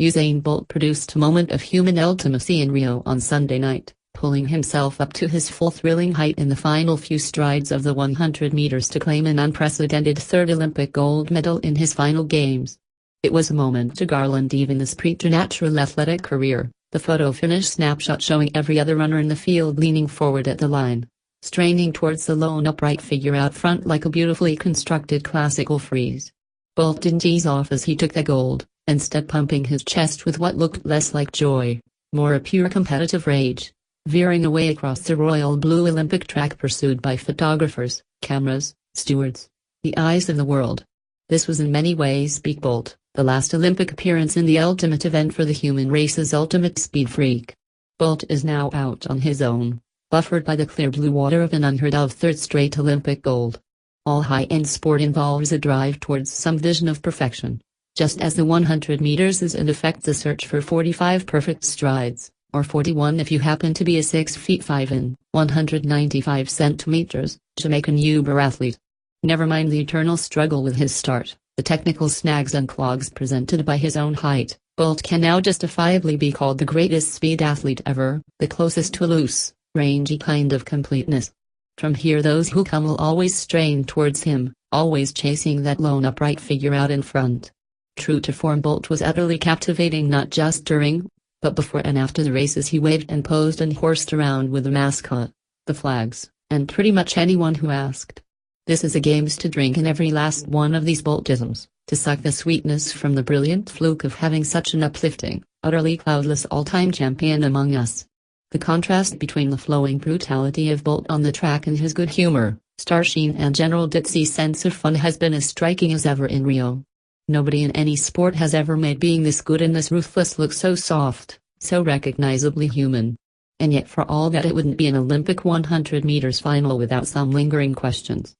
Usain Bolt produced a moment of human ultimacy in Rio on Sunday night, pulling himself up to his full thrilling height in the final few strides of the 100 meters to claim an unprecedented third Olympic gold medal in his final games. It was a moment to garland even his preternatural athletic career, the photo finish snapshot showing every other runner in the field leaning forward at the line, straining towards the lone upright figure out front like a beautifully constructed classical frieze. Bolt didn't ease off as he took the gold, instead pumping his chest with what looked less like joy, more a pure competitive rage, veering away across the royal blue Olympic track pursued by photographers, cameras, stewards, the eyes of the world. This was in many ways Peak Bolt, the last Olympic appearance in the ultimate event for the human race's ultimate speed freak. Bolt is now out on his own, buffered by the clear blue water of an unheard-of third straight Olympic gold. All high-end sport involves a drive towards some vision of perfection. Just as the 100 meters is in effect the search for 45 perfect strides, or 41 if you happen to be a 6 feet 5 and 195 centimeters, Jamaican Uber athlete. Never mind the eternal struggle with his start, the technical snags and clogs presented by his own height, Bolt can now justifiably be called the greatest speed athlete ever, the closest to a loose, rangy kind of completeness. From here those who come will always strain towards him, always chasing that lone upright figure out in front. True to form, Bolt was utterly captivating not just during, but before and after the races. He waved and posed and horsed around with the mascot, the flags, and pretty much anyone who asked. This is a games to drink in every last one of these Boltisms, to suck the sweetness from the brilliant fluke of having such an uplifting, utterly cloudless all-time champion among us. The contrast between the flowing brutality of Bolt on the track and his good humor, star sheen and general ditzy sense of fun has been as striking as ever in Rio. Nobody in any sport has ever made being this good and this ruthless look so soft, so recognizably human. And yet for all that it wouldn't be an Olympic 100 meters final without some lingering questions.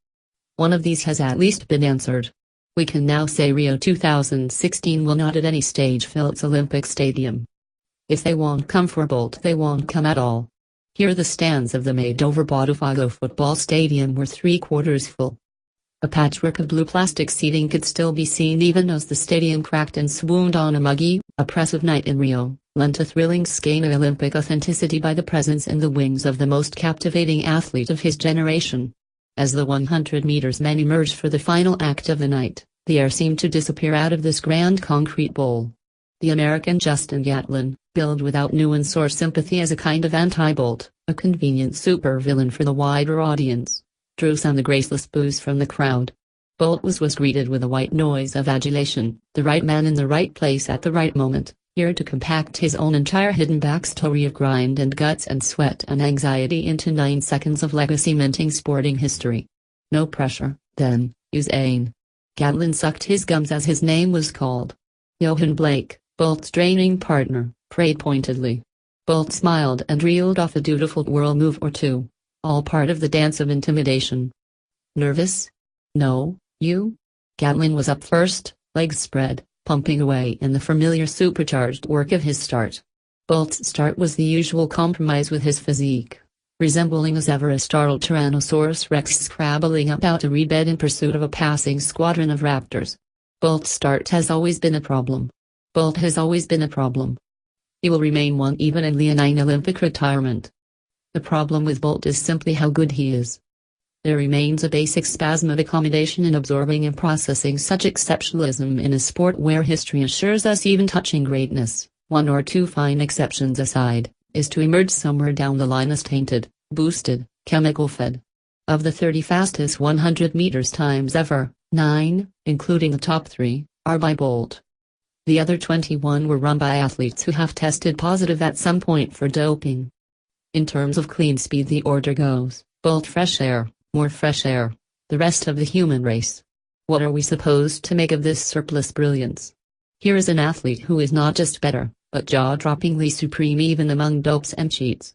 One of these has at least been answered. We can now say Rio 2016 will not at any stage fill its Olympic stadium. If they won't come for Bolt, they won't come at all. Here the stands of the made-over Botafogo football stadium were 3/4 full. A patchwork of blue plastic seating could still be seen even as the stadium cracked and swooned on a muggy, oppressive night in Rio, lent a thrilling skein of Olympic authenticity by the presence in the wings of the most captivating athlete of his generation. As the 100 meters men emerged for the final act of the night, the air seemed to disappear out of this grand concrete bowl. The American Justin Gatlin, billed without nuance or sympathy as a kind of anti-Bolt, a convenient supervillain for the wider audience, drew some of the graceless boos from the crowd. Bolt was greeted with a white noise of adulation, the right man in the right place at the right moment, here to compact his own entire hidden backstory of grind and guts and sweat and anxiety into 9 seconds of legacy-minting sporting history. No pressure, then, Usain. Gatlin sucked his gums as his name was called. Johan Blake, Bolt's training partner, prayed pointedly. Bolt smiled and reeled off a dutiful whirl move or two, all part of the dance of intimidation. Nervous? No, you? Gatlin was up first, legs spread, pumping away in the familiar supercharged work of his start. Bolt's start was the usual compromise with his physique, resembling as ever a startled Tyrannosaurus Rex scrabbling up out a reed bed in pursuit of a passing squadron of raptors. Bolt's start has always been a problem. Bolt has always been a problem. He will remain one even in leonine Olympic retirement. The problem with Bolt is simply how good he is. There remains a basic spasm of accommodation in absorbing and processing such exceptionalism in a sport where history assures us even touching greatness, one or two fine exceptions aside, is to emerge somewhere down the line as tainted, boosted, chemical-fed. Of the 30 fastest 100 meters times ever, 9, including the top 3, are by Bolt. The other 21 were run by athletes who have tested positive at some point for doping. In terms of clean speed the order goes, Bolt fresh air, more fresh air, the rest of the human race. What are we supposed to make of this surplus brilliance? Here is an athlete who is not just better, but jaw-droppingly supreme even among dopes and cheats.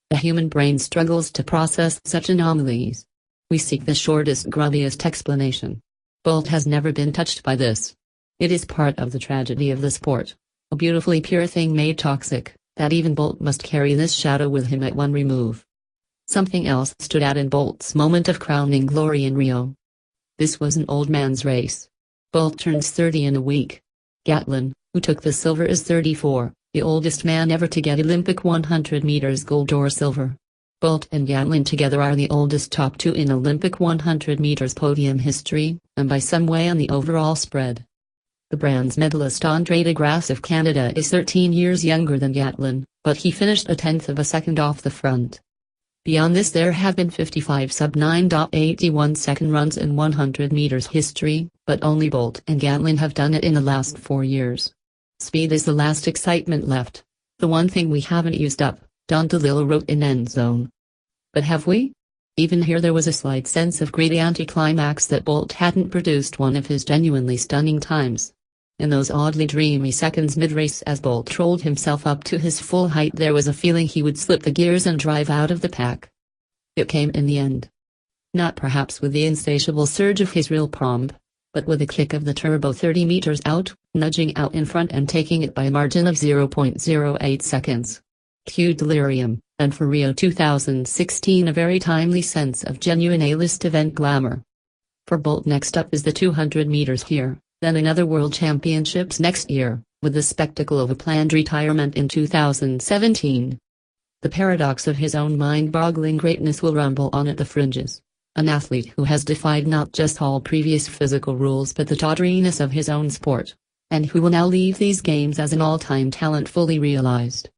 The human brain struggles to process such anomalies. We seek the shortest, grubbiest explanation. Bolt has never been touched by this. It is part of the tragedy of the sport, a beautifully pure thing made toxic, that even Bolt must carry this shadow with him at one remove. Something else stood out in Bolt's moment of crowning glory in Rio. This was an old man's race. Bolt turns 30 in a week. Gatlin, who took the silver, is 34, the oldest man ever to get Olympic 100 meters gold or silver. Bolt and Gatlin together are the oldest top two in Olympic 100 meters podium history, and by some way on the overall spread. The bronze medalist Andre de Grasse of Canada is 13 years younger than Gatlin, but he finished a tenth of a second off the front. Beyond this, there have been 55 sub-9.81 second runs in 100 meters history, but only Bolt and Gatlin have done it in the last 4 years. Speed is the last excitement left. The one thing we haven't used up, Don DeLillo wrote in End Zone. But have we? Even here there was a slight sense of greedy anticlimax that Bolt hadn't produced one of his genuinely stunning times. In those oddly dreamy seconds mid-race as Bolt rolled himself up to his full height, there was a feeling he would slip the gears and drive out of the pack. It came in the end. Not perhaps with the insatiable surge of his real pomp, but with a kick of the turbo 30 meters out, nudging out in front and taking it by a margin of 0.08 seconds. Cue delirium, and for Rio 2016 a very timely sense of genuine A-list event glamour. For Bolt, next up is the 200 meters here, then another World Championships next year, with the spectacle of a planned retirement in 2017. The paradox of his own mind-boggling greatness will rumble on at the fringes. An athlete who has defied not just all previous physical rules but the tawdriness of his own sport, and who will now leave these games as an all-time talent fully realized.